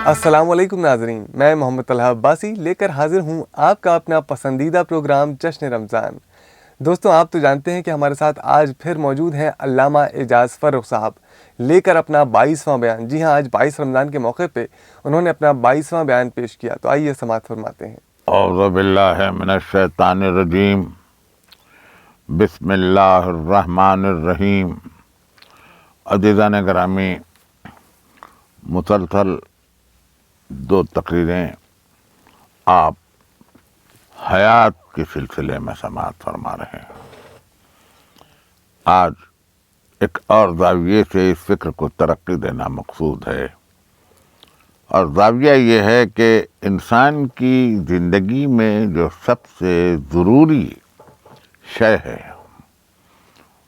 السلام علیکم ناظرین، میں محمد طلحہ عباسی لے کر حاضر ہوں آپ کا اپنا پسندیدہ پروگرام جشن رمضان۔ دوستوں، آپ تو جانتے ہیں کہ ہمارے ساتھ آج پھر موجود ہیں علامہ اعجاز فرخ صاحب، لے کر اپنا 22واں بیان۔ جی ہاں، آج 22 رمضان کے موقع پہ انہوں نے اپنا 22واں بیان پیش کیا، تو آئیے سماعت فرماتے ہیں۔ اعوذ باللہ من الشیطان الرجیم، بسم اللہ الرحمن الرحیم۔ عزیزان گرامی، مسلسل 2 تقریریں آپ حیات کے سلسلے میں سماعت فرما رہے ہیں۔ آج ایک اور زاویے سے اس فکر کو ترقی دینا مقصود ہے، اور زاویہ یہ ہے کہ انسان کی زندگی میں جو سب سے ضروری شے ہے،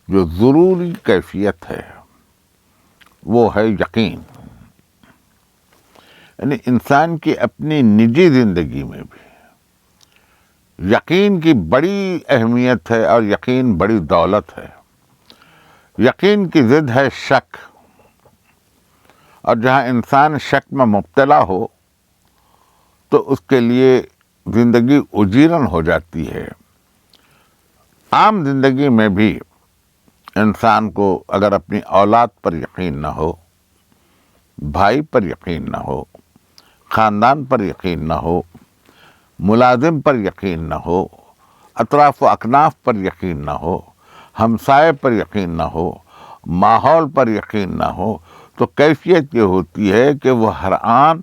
جو ضروری کیفیت ہے، وہ ہے یقین۔ یعنی انسان کی اپنی نجی زندگی میں بھی یقین کی بڑی اہمیت ہے، اور یقین بڑی دولت ہے۔ یقین کی ضد ہے شک، اور جہاں انسان شک میں مبتلا ہو تو اس کے لیے زندگی اجیرن ہو جاتی ہے۔ عام زندگی میں بھی انسان کو اگر اپنی اولاد پر یقین نہ ہو، بھائی پر یقین نہ ہو، خاندان پر یقین نہ ہو، ملازم پر یقین نہ ہو، اطراف و اکناف پر یقین نہ ہو، ہمسائے پر یقین نہ ہو، ماحول پر یقین نہ ہو، تو کیفیت یہ ہوتی ہے کہ وہ ہر آن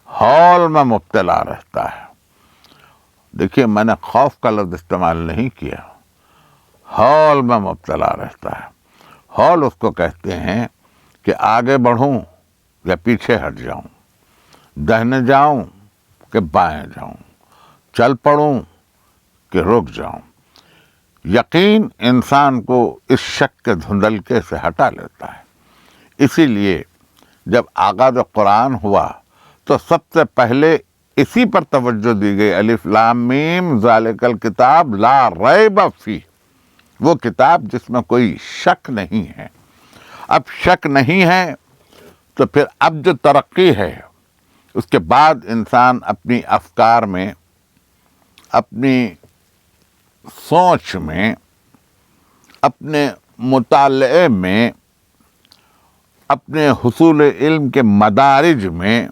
ہول میں مبتلا رہتا ہے۔ دیکھیے، میں نے خوف کا لفظ استعمال نہیں کیا، ہول میں مبتلا رہتا ہے۔ ہول اس کو کہتے ہیں کہ آگے بڑھوں یا پیچھے ہٹ جاؤں، دہنے جاؤں کہ بائیں جاؤں، چل پڑوں کہ رک جاؤں۔ یقین انسان کو اس شک کے دھندلکے سے ہٹا لیتا ہے۔ اسی لیے جب آغاز قرآن ہوا تو سب سے پہلے اسی پر توجہ دی گئی، الف لام میم ذالک الکتاب لا ریب فیہ، وہ کتاب جس میں کوئی شک نہیں ہے۔ اب شک نہیں ہے تو پھر اب جو ترقی ہے، اس کے بعد انسان اپنی افکار میں، اپنی سوچ میں، اپنے مطالعے میں، اپنے حصول علم کے مدارج میں،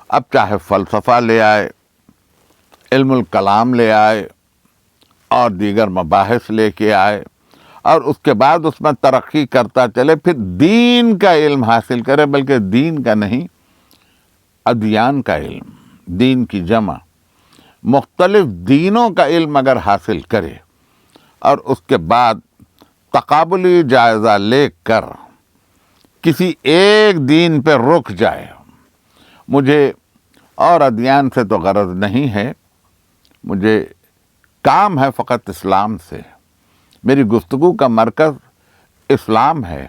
اب چاہے فلسفہ لے آئے، علم الکلام لے آئے، اور دیگر مباحث لے کے آئے، اور اس کے بعد اس میں ترقی کرتا چلے، پھر دین کا علم حاصل کرے، بلکہ دین کا نہیں، ادیان کا علم، دین کی جمع، مختلف دینوں کا علم اگر حاصل کرے، اور اس کے بعد تقابلی جائزہ لے کر کسی ایک دین پہ رک جائے۔ مجھے اور ادیان سے تو غرض نہیں ہے، مجھے کام ہے فقط اسلام سے۔ میری گفتگو کا مرکز اسلام ہے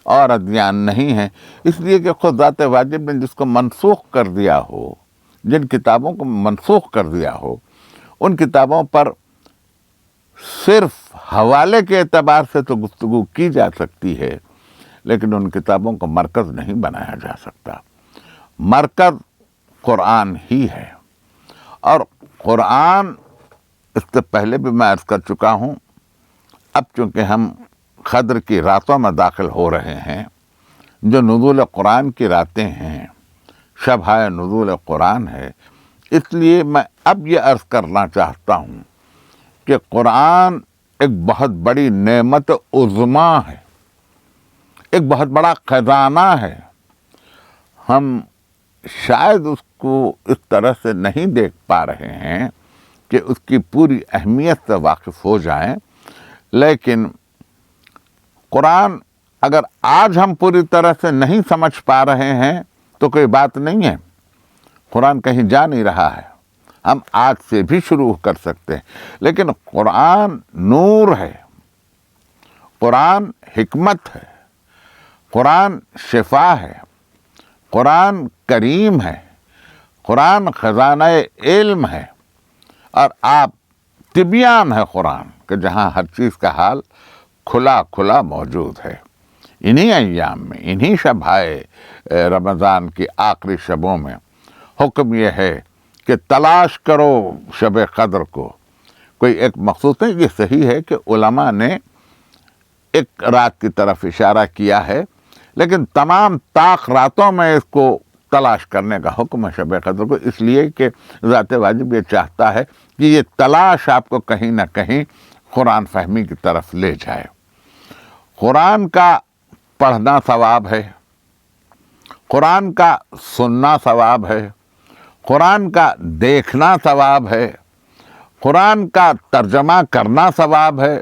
اور ادیان نہیں ہے، اس لیے کہ خود ذات واجب نے جس کو منسوخ کر دیا ہو، جن کتابوں کو منسوخ کر دیا ہو، ان کتابوں پر صرف حوالے کے اعتبار سے تو گفتگو کی جا سکتی ہے، لیکن ان کتابوں کو مرکز نہیں بنایا جا سکتا۔ مرکز قرآن ہی ہے، اور قرآن، اس سے پہلے بھی میں عرض کر چکا ہوں، اب چونکہ ہم قدر کی راتوں میں داخل ہو رہے ہیں، جو نزول قرآن کی راتیں ہیں، شبۂ نزول قرآن ہے، اس لیے میں اب یہ عرض کرنا چاہتا ہوں کہ قرآن ایک بہت بڑی نعمت عظمیٰ ہے، ایک بہت بڑا خزانہ ہے۔ ہم شاید اس کو اس طرح سے نہیں دیکھ پا رہے ہیں کہ اس کی پوری اہمیت سے واقف ہو جائیں، لیکن قرآن اگر آج ہم پوری طرح سے نہیں سمجھ پا رہے ہیں تو کوئی بات نہیں ہے، قرآن کہیں جا نہیں رہا ہے، ہم آج سے بھی شروع کر سکتے ہیں۔ لیکن قرآن نور ہے، قرآن حکمت ہے، قرآن شفا ہے، قرآن کریم ہے، قرآن خزانہ علم ہے، اور آپ طبیان ہے قرآن، کہ جہاں ہر چیز کا حال کھلا کھلا موجود ہے۔ انہی ایام میں، انہی شبائے رمضان کی آخری شبوں میں حکم یہ ہے کہ تلاش کرو شب قدر کو، کوئی ایک مخصوص نہیں۔ یہ صحیح ہے کہ علماء نے ایک رات کی طرف اشارہ کیا ہے، لیکن تمام طاق راتوں میں اس کو تلاش کرنے کا حکم ہے شب قدر کو، اس لیے کہ ذات واجب یہ چاہتا ہے کہ یہ تلاش آپ کو کہیں نہ کہیں قرآن فہمی کی طرف لے جائے۔ قرآن کا پڑھنا ثواب ہے، قرآن کا سننا ثواب ہے، قرآن کا دیکھنا ثواب ہے، قرآن کا ترجمہ کرنا ثواب ہے،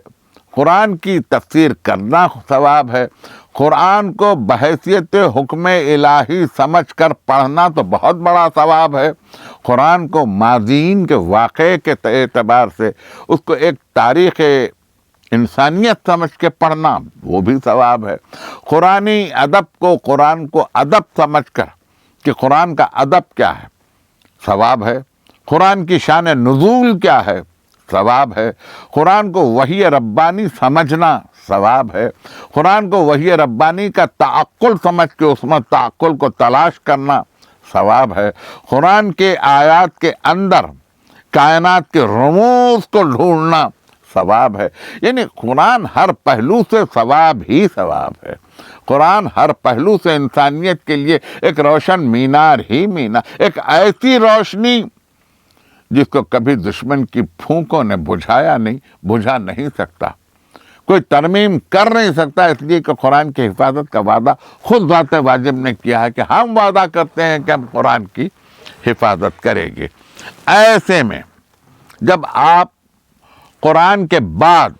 قرآن کی تفسیر کرنا ثواب ہے، قرآن کو بحیثیت حکم الہی سمجھ کر پڑھنا تو بہت بڑا ثواب ہے، قرآن کو ماضین کے واقعے کے اعتبار سے اس کو ایک تاریخ انسانیت سمجھ کے پڑھنا وہ بھی ثواب ہے، قرآنی ادب کو، قرآن کو ادب سمجھ کر کہ قرآن کا ادب کیا ہے ثواب ہے، قرآن کی شان نزول کیا ہے ثواب ہے، قرآن کو وحی ربانی سمجھنا ثواب ہے، قرآن کو وحی ربانی کا تعقل سمجھ کے اس میں تعقل کو تلاش کرنا ثواب ہے، قرآن کے آیات کے اندر کائنات کے رموز کو ڈھونڈنا ثواب ہے۔ یعنی قرآن ہر پہلو سے ثواب ہی ثواب ہے، قرآن ہر پہلو سے انسانیت کے لیے ایک روشن مینار ہی مینار، ایک ایسی روشنی جس کو کبھی دشمن کی پھونکوں نے بجھا نہیں سکتا، کوئی ترمیم کر نہیں سکتا، اس لیے کہ قرآن کی حفاظت کا وعدہ خود ذات واجب نے کیا ہے کہ ہم وعدہ کرتے ہیں کہ ہم قرآن کی حفاظت کریں گے۔ ایسے میں جب آپ قرآن کے بعد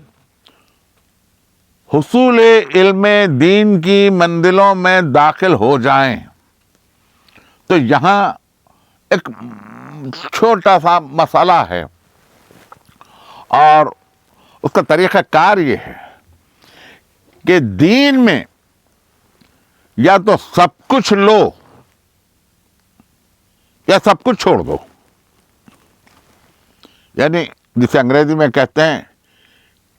حصول علم دین کی منزلوں میں داخل ہو جائیں تو یہاں ایک چھوٹا سا مسئلہ ہے، اور اس کا طریقہ کار یہ ہے کہ دین میں یا تو سب کچھ لو یا سب کچھ چھوڑ دو، یعنی جسے انگریزی میں کہتے ہیں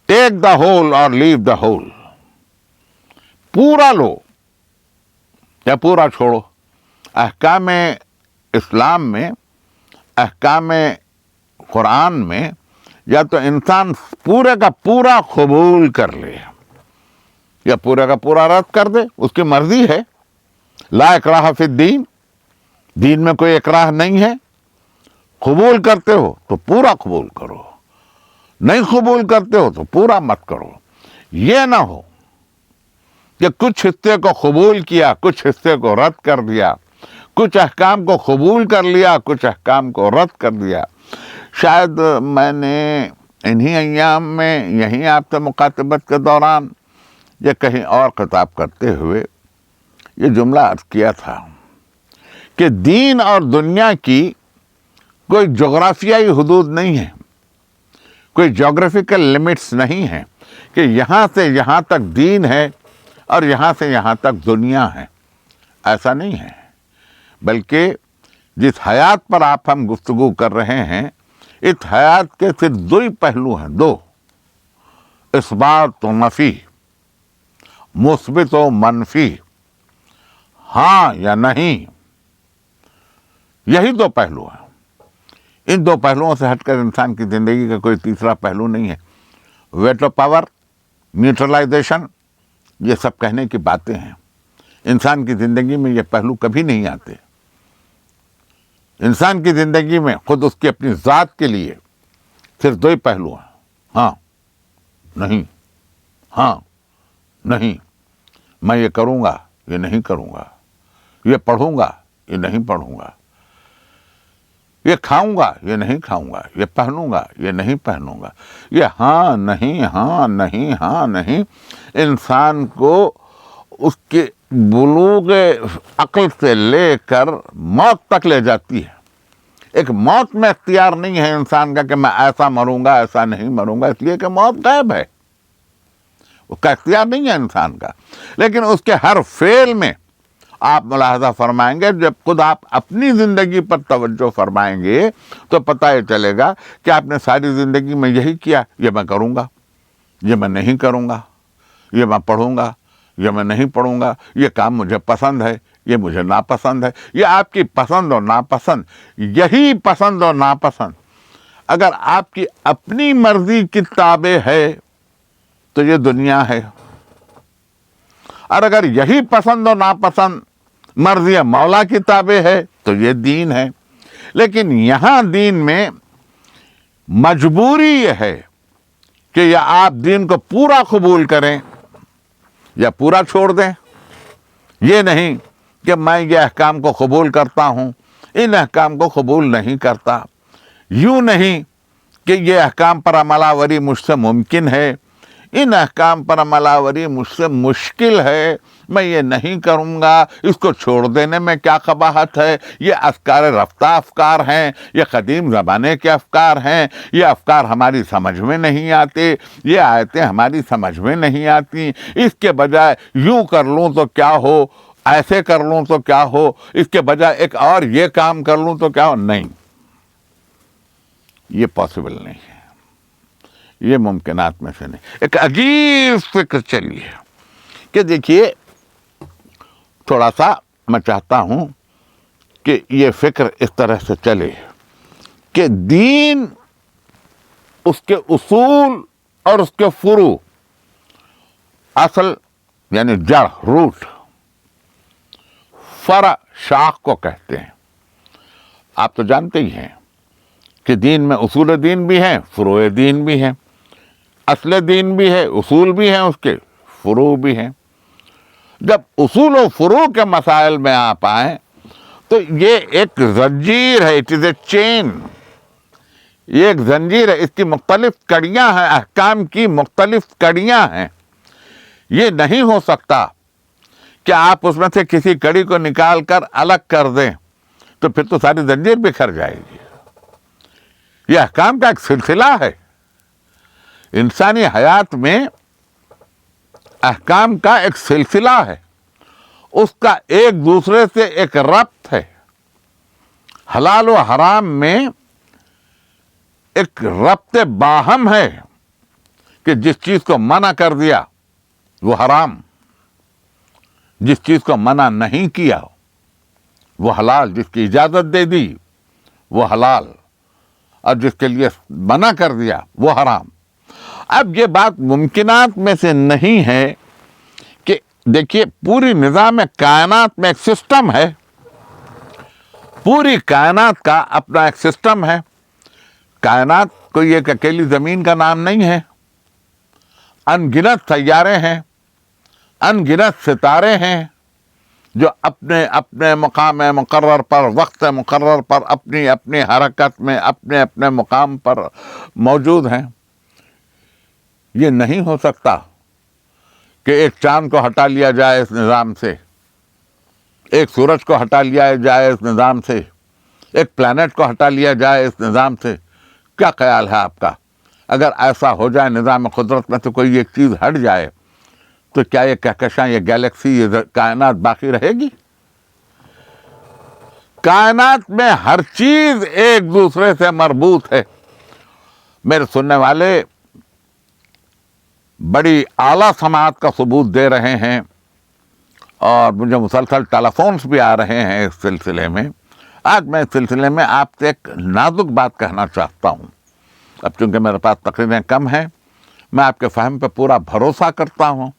ٹیک دا ہول اور لیو دا ہول، پورا لو یا پورا چھوڑو۔ احکام اسلام میں، احکام قرآن میں یا تو انسان پورے کا پورا قبول کر لے یا پورے کا پورا رد کر دے، اس کی مرضی ہے۔ لا اکراہ فی الدین، دین میں کوئی اکراہ نہیں ہے، قبول کرتے ہو تو پورا قبول کرو، نہیں قبول کرتے ہو تو پورا مت کرو۔ یہ نہ ہو کہ کچھ حصے کو قبول کیا، کچھ حصے کو رد کر دیا، کچھ احکام کو قبول کر لیا، کچھ احکام کو رد کر دیا۔ شاید میں نے انہی ایام میں یہیں آپ سے مخاطبت کے دوران یا کہیں اور خطاب کرتے ہوئے یہ جملہ عرض کیا تھا کہ دین اور دنیا کی کوئی جغرافیائی حدود نہیں ہے، کوئی جغرافیکل لمٹس نہیں ہیں کہ یہاں سے یہاں تک دین ہے اور یہاں سے یہاں تک دنیا ہے، ایسا نہیں ہے۔ بلکہ جس حیات پر ہم گفتگو کر رہے ہیں، اس حیات کے صرف دو ہی پہلو ہیں، دو، اثبات و نفی، مثبت و منفی، ہاں یا نہیں، یہی دو پہلو ہیں۔ ان دو پہلوؤں سے ہٹ کر انسان کی زندگی کا کوئی تیسرا پہلو نہیں ہے۔ ویٹو پاور، نیوٹرلائزیشن، یہ سب کہنے کی باتیں ہیں، انسان کی زندگی میں یہ پہلو کبھی نہیں آتے۔ انسان کی زندگی میں خود اس کی اپنی ذات کے لیے صرف دو ہی پہلو ہیں، ہاں نہیں، ہاں نہیں، میں یہ کروں گا، یہ نہیں کروں گا، یہ پڑھوں گا، یہ نہیں پڑھوں گا، یہ کھاؤں گا، یہ نہیں کھاؤں گا، یہ پہنوں گا، یہ نہیں پہنوں گا، یہ ہاں نہیں، ہاں نہیں، ہاں نہیں، انسان کو اس کے بلوغ عقل سے لے کر موت تک لے جاتی ہے۔ ایک موت میں اختیار نہیں ہے انسان کا کہ میں ایسا مروں گا، ایسا نہیں مروں گا، اس لیے کہ موت غائب ہے، اس کا اختیار نہیں ہے انسان کا۔ لیکن اس کے ہر فعل میں آپ ملاحظہ فرمائیں گے، جب خود آپ اپنی زندگی پر توجہ فرمائیں گے تو پتہ یہ چلے گا کہ آپ نے ساری زندگی میں یہی کیا، یہ میں کروں گا، یہ میں نہیں کروں گا، یہ میں پڑھوں گا، یہ میں نہیں پڑھوں گا، یہ کام مجھے پسند ہے، یہ مجھے ناپسند ہے. یہ آپ کی پسند اور ناپسند, یہی پسند اور ناپسند اگر آپ کی اپنی مرضی کی تابع ہے تو یہ دنیا ہے, اور اگر یہی پسند اور ناپسند مرضی مولا کی تابع ہے تو یہ دین ہے. لیکن یہاں دین میں مجبوری یہ ہے کہ یا آپ دین کو پورا قبول کریں یا پورا چھوڑ دیں. یہ نہیں کہ میں یہ احکام کو قبول کرتا ہوں, ان احکام کو قبول نہیں کرتا. یوں نہیں کہ یہ احکام پر عمل آوری مجھ سے ممکن ہے, ان احکام پر عمل آوری مجھ سے مشکل ہے, میں یہ نہیں کروں گا, اس کو چھوڑ دینے میں کیا قباحت ہے, یہ افکار رفتہ افکار ہیں, یہ قدیم زمانے کے افکار ہیں, یہ افکار ہماری سمجھ میں نہیں آتے, یہ آیتیں ہماری سمجھ میں نہیں آتی, اس کے بجائے یوں کر لوں تو کیا ہو, ایسے کر لوں تو کیا ہو, اس کے بجائے ایک اور یہ کام کر لوں تو کیا ہو. نہیں, یہ پاسبل نہیں ہے, یہ ممکنات میں سے نہیں. ایک عجیب فکر چلی ہے کہ دیکھیے, تھوڑا سا میں چاہتا ہوں کہ یہ فکر اس طرح سے چلے کہ دین, اس کے اصول اور اس کے فروع, اصل یعنی جڑ, روٹ, فرع شاخ کو کہتے ہیں. آپ تو جانتے ہی ہیں کہ دین میں اصول دین بھی ہیں, فروع دین بھی ہیں. اصل دین بھی ہے, اصول بھی ہیں, اس کے فروع بھی ہیں. جب اصول و فروع کے مسائل میں آپ آئیں تو یہ ایک زنجیر ہے, اٹ از اے چین, یہ ایک زنجیر ہے, اس کی مختلف کڑیاں ہیں, احکام کی مختلف کڑیاں ہیں. یہ نہیں ہو سکتا کہ آپ اس میں سے کسی کڑی کو نکال کر الگ کر دیں, تو پھر تو ساری زنجیر بکھر جائے گی. یہ احکام کا ایک سلسلہ ہے. انسانی حیات میں احکام کا ایک سلسلہ ہے, اس کا ایک دوسرے سے ایک ربط ہے. حلال و حرام میں ایک ربط باہم ہے کہ جس چیز کو منع کر دیا وہ حرام, جس چیز کو منع نہیں کیا وہ حلال, جس کی اجازت دے دی وہ حلال, اور جس کے لیے منع کر دیا وہ حرام. اب یہ بات ممکنات میں سے نہیں ہے کہ دیکھیے, پوری نظام کائنات میں ایک سسٹم ہے, پوری کائنات کا اپنا ایک سسٹم ہے. کائنات کوئی ایک اکیلی زمین کا نام نہیں ہے, ان گنت سیارے ہیں, ان گنت ستارے ہیں جو اپنے اپنے مقام مقرر پر, وقت مقرر پر, اپنی اپنی حرکت میں اپنے اپنے مقام پر موجود ہیں. یہ نہیں ہو سکتا کہ ایک چاند کو ہٹا لیا جائے اس نظام سے, ایک سورج کو ہٹا لیا جائے اس نظام سے, ایک پلانٹ کو ہٹا لیا جائے اس نظام سے. کیا خیال ہے آپ کا؟ اگر ایسا ہو جائے نظام قدرت میں تو کوئی ایک چیز ہٹ جائے تو کیا یہ کہکشاں, یہ گیلیکسی, یہ کائنات باقی رہے گی؟ کائنات میں ہر چیز ایک دوسرے سے مربوط ہے. میرے سننے والے بڑی اعلیٰ سماعت کا ثبوت دے رہے ہیں, اور مجھے مسلسل ٹیلیفونز بھی آ رہے ہیں اس سلسلے میں. آج میں اس سلسلے میں آپ سے ایک نازک بات کہنا چاہتا ہوں. اب چونکہ میرے پاس تقریریں کم ہیں, میں آپ کے فہم پہ پورا بھروسہ کرتا ہوں.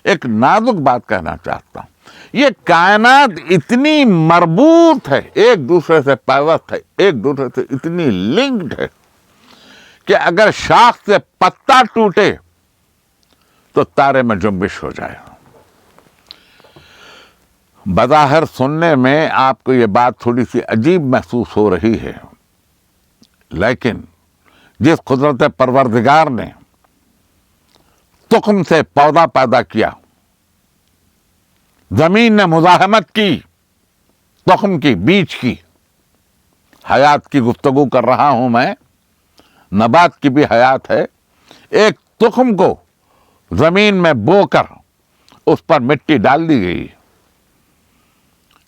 ایک نازک بات کہنا چاہتا ہوں. یہ کائنات اتنی مربوط ہے, ایک دوسرے سے پیوست ہے, ایک دوسرے سے اتنی لنکڈ ہے کہ اگر شاخ سے پتا ٹوٹے تو تارے میں جنبش ہو جائے. بظاہر سننے میں آپ کو یہ بات تھوڑی سی عجیب محسوس ہو رہی ہے, لیکن جس قدرت پروردگار نے تخم سے پودا پیدا کیا, زمین نے مزاحمت کی تخم کی, بیج کی. حیات کی گفتگو کر رہا ہوں میں, نبات کی بھی حیات ہے. ایک تخم کو زمین میں بو کر اس پر مٹی ڈال دی گئی,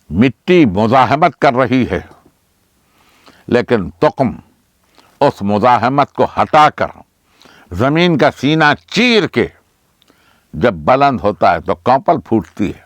مٹی مزاحمت کر رہی ہے, لیکن تخم اس مزاحمت کو ہٹا کر زمین کا سینہ چیر کے جب بلند ہوتا ہے تو کونپل پھوٹتی ہے.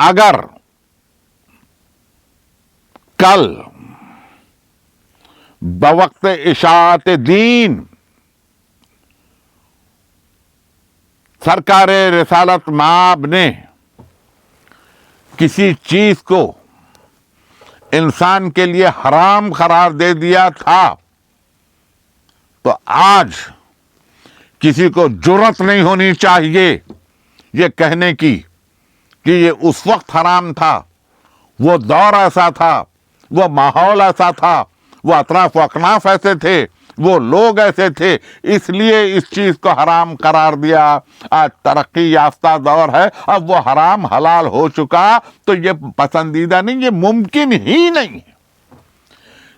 اگر کل بوقت اشاعت دین سرکار رسالت مآب نے کسی چیز کو انسان کے لیے حرام قرار دے دیا تھا تو آج کسی کو جرأت نہیں ہونی چاہیے یہ کہنے کی کہ یہ اس وقت حرام تھا، وہ دور ایسا تھا، وہ ماحول ایسا تھا، وہ اطراف و اکناف ایسے تھے، وہ لوگ ایسے تھے، اس لیے اس چیز کو حرام قرار دیا۔ آج ترقی یافتہ دور ہے، اب وہ حرام حلال ہو چکا تو یہ پسندیدہ نہیں، یہ ممکن ہی نہیں ہے،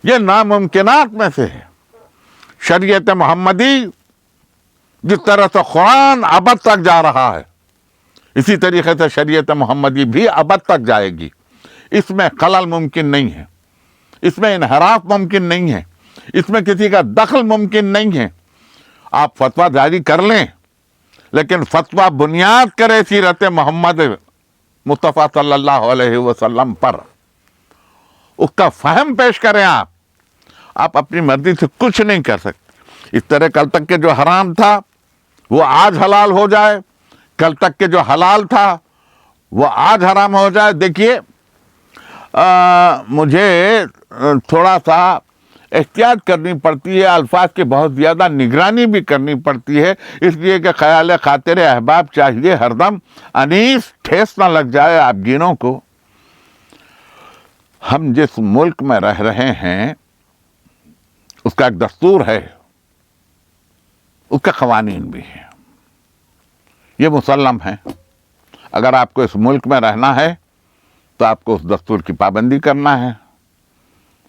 یہ ناممکنات میں سے ہے۔ شریعت محمدی جس طرح سے قرآن ابد تک جا رہا ہے، اسی طریقے سے شریعت محمدی بھی ابد تک جائے گی۔ اس میں خلل ممکن نہیں ہے، اس میں انحراف ممکن نہیں ہے، اس میں کسی کا دخل ممکن نہیں ہے۔ آپ فتویٰ جاری کر لیں لیکن فتویٰ بنیاد کرے سیرت محمد مصطفیٰ صلی اللہ علیہ وسلم پر، اس کا فہم پیش کریں۔ آپ اپنی مرضی سے کچھ نہیں کر سکتے۔ اس طرح کل تک کے جو حرام تھا وہ آج حلال ہو جائے، کل تک کے جو حلال تھا وہ آج حرام ہو جائے۔ دیکھیے مجھے تھوڑا سا احتیاط کرنی پڑتی ہے، الفاظ کی بہت زیادہ نگرانی بھی کرنی پڑتی ہے، اس لیے کہ خیال خاطر احباب چاہیے ہر دم انیس ٹھیس نہ لگ جائے آپ جینوں کو۔ ہم جس ملک میں رہ رہے ہیں اس کا ایک دستور ہے، اس کے قوانین بھی ہیں، یہ مسلم ہیں۔ اگر آپ کو اس ملک میں رہنا ہے تو آپ کو اس دستور کی پابندی کرنا ہے،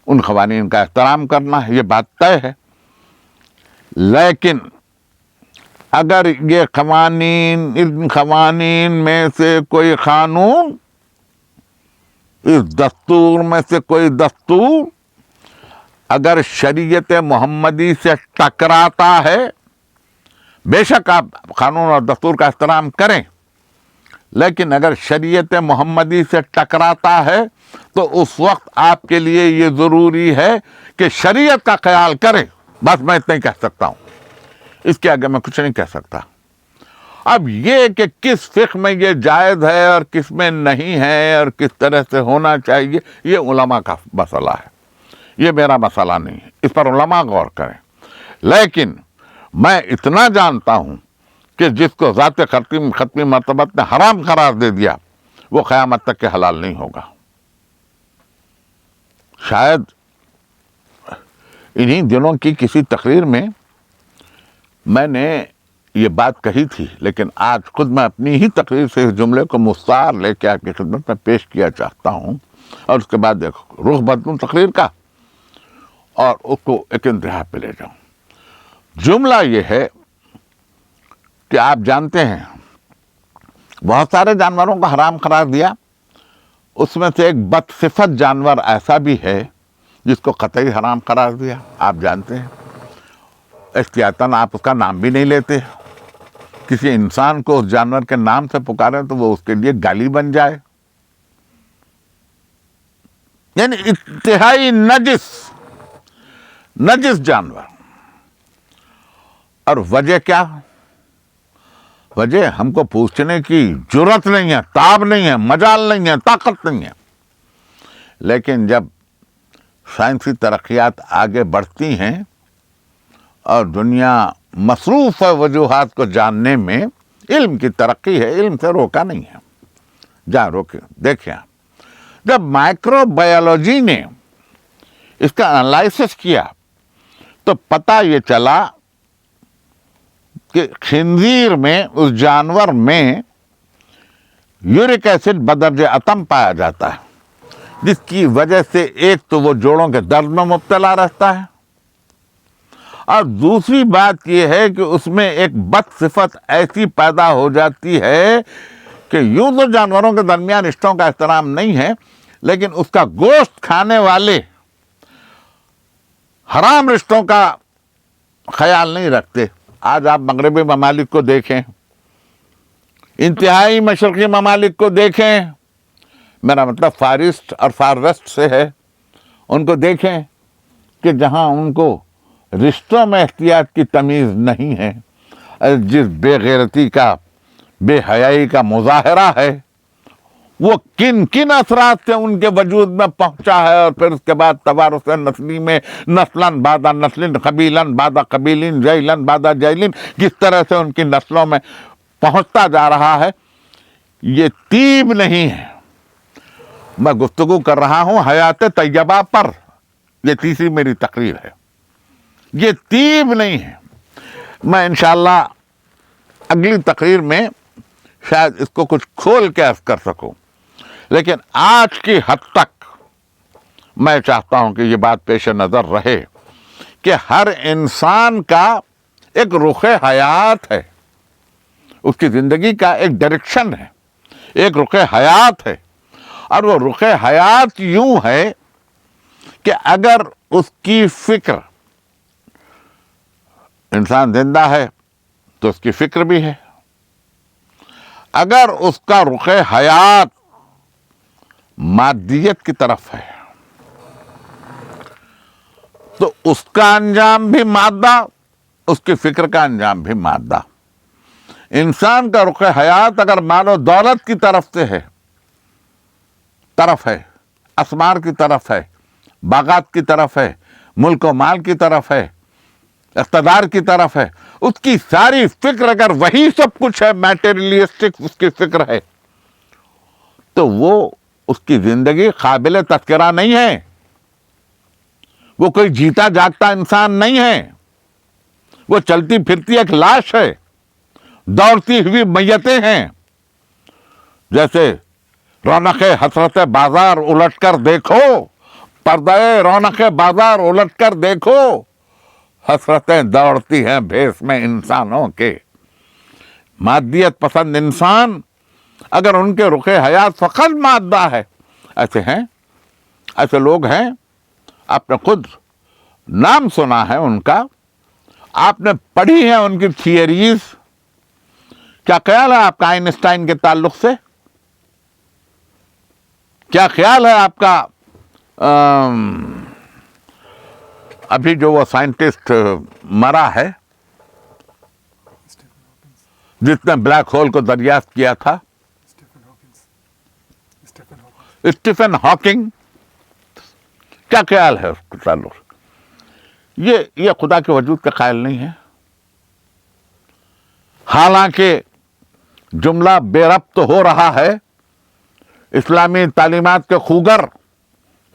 ان قوانین کا احترام کرنا ہے، یہ بات طے ہے۔ لیکن اگر یہ قوانین، ان قوانین میں سے کوئی قانون، اس دستور میں سے کوئی دستور اگر شریعت محمدی سے ٹکراتا ہے، بے شک آپ قانون اور دستور کا احترام کریں، لیکن اگر شریعت محمدی سے ٹکراتا ہے تو اس وقت آپ کے لیے یہ ضروری ہے کہ شریعت کا خیال کریں۔ بس میں اتنا ہی کہہ سکتا ہوں، اس کے آگے میں کچھ نہیں کہہ سکتا۔ اب یہ کہ کس فقہ میں یہ جائز ہے اور کس میں نہیں ہے اور کس طرح سے ہونا چاہیے، یہ علماء کا مسئلہ ہے، یہ میرا مسئلہ نہیں ہے، اس پر علماء غور کریں۔ لیکن میں اتنا جانتا ہوں کہ جس کو ذات ختمی مرتبت نے حرام قرار دے دیا وہ قیامت تک کے حلال نہیں ہوگا۔ شاید انہی دنوں کی کسی تقریر میں میں نے یہ بات کہی تھی، لیکن آج خود میں اپنی ہی تقریر سے اس جملے کو مستعار لے کے آپ کی خدمت میں پیش کیا چاہتا ہوں، اور اس کے بعد دیکھو رخ بدلوں تقریر کا اور اس کو ایک انتہا پہ لے جاؤں۔ جملہ یہ ہے کہ آپ جانتے ہیں بہت سارے جانوروں کو حرام قرار دیا، اس میں سے ایک بدصفت جانور ایسا بھی ہے جس کو قطعی حرام قرار دیا۔ آپ جانتے ہیں، احتیاطاً آپ اس کا نام بھی نہیں لیتے، کسی انسان کو اس جانور کے نام سے پکاریں تو وہ اس کے لیے گالی بن جائے، یعنی انتہائی نجس جانور۔ اور وجہ کیا؟ وجہ ہم کو پوچھنے کی جرأت نہیں ہے، تاب نہیں ہے، مجال نہیں ہے، طاقت نہیں ہے۔ لیکن جب سائنسی ترقیات آگے بڑھتی ہیں اور دنیا مصروف ہے وجوہات کو جاننے میں، علم کی ترقی ہے، علم سے روکا نہیں ہے، جہاں روکے۔ دیکھیں جب مائکرو بایولوجی نے اس کا انالائسس کیا تو پتہ یہ چلا کہ خنزیر میں، اس جانور میں یورک ایسڈ بدرجہ اتم پایا جاتا ہے، جس کی وجہ سے ایک تو وہ جوڑوں کے درد میں مبتلا رہتا ہے، اور دوسری بات یہ ہے کہ اس میں ایک بد صفت ایسی پیدا ہو جاتی ہے کہ یوں تو جانوروں کے درمیان رشتوں کا احترام نہیں ہے، لیکن اس کا گوشت کھانے والے حرام رشتوں کا خیال نہیں رکھتے۔ آج آپ مغربی ممالک کو دیکھیں، انتہائی مشرقی ممالک کو دیکھیں، میرا مطلب فار ایسٹ اور فار ویسٹ سے ہے، ان کو دیکھیں کہ جہاں ان کو رشتوں میں احتیاط کی تمیز نہیں ہے، جس بے غیرتی کا، بے حیائی کا مظاہرہ ہے، وہ کن کن اثرات سے ان کے وجود میں پہنچا ہے، اور پھر اس کے بعد توارث نسلی میں نسلاً بعد نسل، قبیلاً بعد قبیلین، جیلاً بعد جیلین، کس طرح سے ان کی نسلوں میں پہنچتا جا رہا ہے، یہ طیب نہیں ہے۔ میں گفتگو کر رہا ہوں حیات طیبہ پر، یہ تیسری میری تقریر ہے، یہ طیب نہیں ہے۔ میں انشاءاللہ اگلی تقریر میں شاید اس کو کچھ کھول کے عرض کر سکوں، لیکن آج کی حد تک میں چاہتا ہوں کہ یہ بات پیش نظر رہے کہ ہر انسان کا ایک رخ حیات ہے، اس کی زندگی کا ایک ڈائریکشن ہے، ایک رخ حیات ہے، اور وہ رخ حیات یوں ہے کہ اگر اس کی فکر، انسان زندہ ہے تو اس کی فکر بھی ہے، اگر اس کا رخ حیات مادیت کی طرف ہے تو اس کا انجام بھی مادہ، اس کی فکر کا انجام بھی مادہ۔ انسان کا رخ حیات اگر مال و دولت کی طرف سے ہے، اسمار کی طرف ہے، باغات کی طرف ہے، ملک و مال کی طرف ہے، اقتدار کی طرف ہے، اس کی ساری فکر اگر وہی سب کچھ ہے، میٹیریلسٹک اس کی فکر ہے، تو وہ اس کی زندگی قابل تذکرہ نہیں ہے، وہ کوئی جیتا جاگتا انسان نہیں ہے، وہ چلتی پھرتی ایک لاش ہے، دوڑتی ہوئی میتیں ہیں۔ جیسے رونق حسرت بازار الٹ کر دیکھو، پردہ رونق بازار الٹ کر دیکھو، حسرتیں دوڑتی ہیں بھیس میں انسانوں کے۔ مادیت پسند انسان اگر ان کے رخ حیات فقط مادہ ہے، ایسے لوگ ہیں، آپ نے خود نام سنا ہے ان کا، آپ نے پڑھی ہے ان کی تھیئریز۔ کیا خیال ہے آپ کا آئنسٹائن کے تعلق سے؟ کیا خیال ہے آپ کا ابھی جو وہ سائنٹسٹ مرا ہے جس نے بلیک ہول کو دریافت کیا تھا، اسٹیفن ہاکنگ، کیا خیال ہے اس کے تعلق؟ یہ خدا کے وجود کا قائل نہیں ہے، حالانکہ جملہ بے ربط ہو رہا ہے۔ اسلامی تعلیمات کے خوگر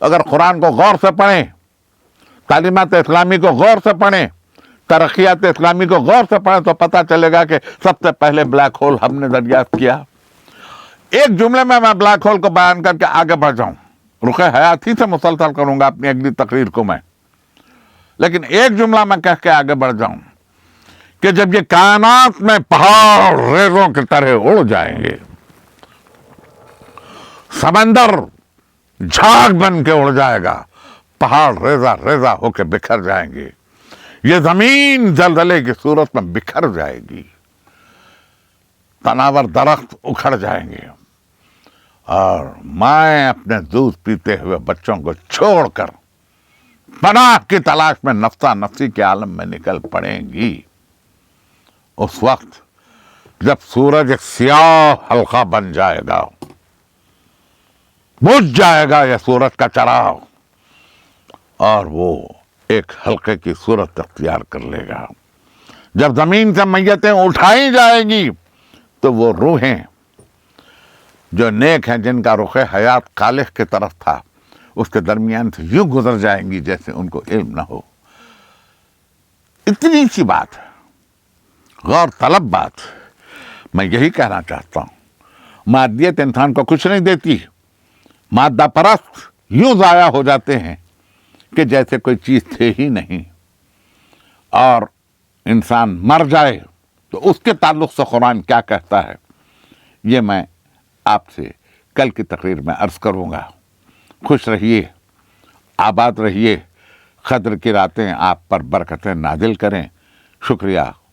اگر قرآن کو غور سے پڑھیں، تعلیمات اسلامی کو غور سے پڑھیں، ترقیات اسلامی کو غور سے پڑھیں، تو پتہ چلے گا کہ سب سے پہلے بلیک ہول ہم نے دریافت کیا۔ ایک جملے میں بلیک ہول کو بیان کر کے آگے بڑھ جاؤں، رخ حیات ہی سے مسلسل کروں گا اپنی اگلی تقریر کو میں، لیکن ایک جملہ میں کہہ کے آگے بڑھ جاؤں کہ جب یہ کائنات میں پہاڑ ریزوں کی طرح اڑ جائیں گے، سمندر جھاگ بن کے اڑ جائے گا، پہاڑ ریزہ ریزہ ہو کے بکھر جائیں گے، یہ زمین زلزلے کی صورت میں بکھر جائے گی، تناور درخت اکھڑ جائیں گے، اور مائیں اپنے دودھ پیتے ہوئے بچوں کو چھوڑ کر پناہ کی تلاش میں نفسا نفسی کے عالم میں نکل پڑیں گی۔ اس وقت جب سورج ایک سیاہ حلقہ بن جائے گا، بجھ جائے گا یہ سورج کا چراغ، اور وہ ایک حلقے کی صورت اختیار کر لے گا۔ جب زمین سے میتیں اٹھائی جائیں گی تو وہ روحیں جو نیک ہیں، جن کا رخ حیات خالق کی طرف تھا، اس کے درمیان سے یوں گزر جائیں گی جیسے ان کو علم نہ ہو۔ اتنی سی بات ہے، غور طلب بات، میں یہی کہنا چاہتا ہوں۔ مادیت انسان کو کچھ نہیں دیتی، مادہ پرست یوں ضائع ہو جاتے ہیں کہ جیسے کوئی چیز تھے ہی نہیں، اور انسان مر جائے تو اس کے تعلق سے قرآن کیا کہتا ہے، یہ میں آپ سے کل کی تقریر میں عرض کروں گا۔ خوش رہیے، آباد رہیے، قدر کی راتیں آپ پر برکتیں نازل کریں۔ شکریہ،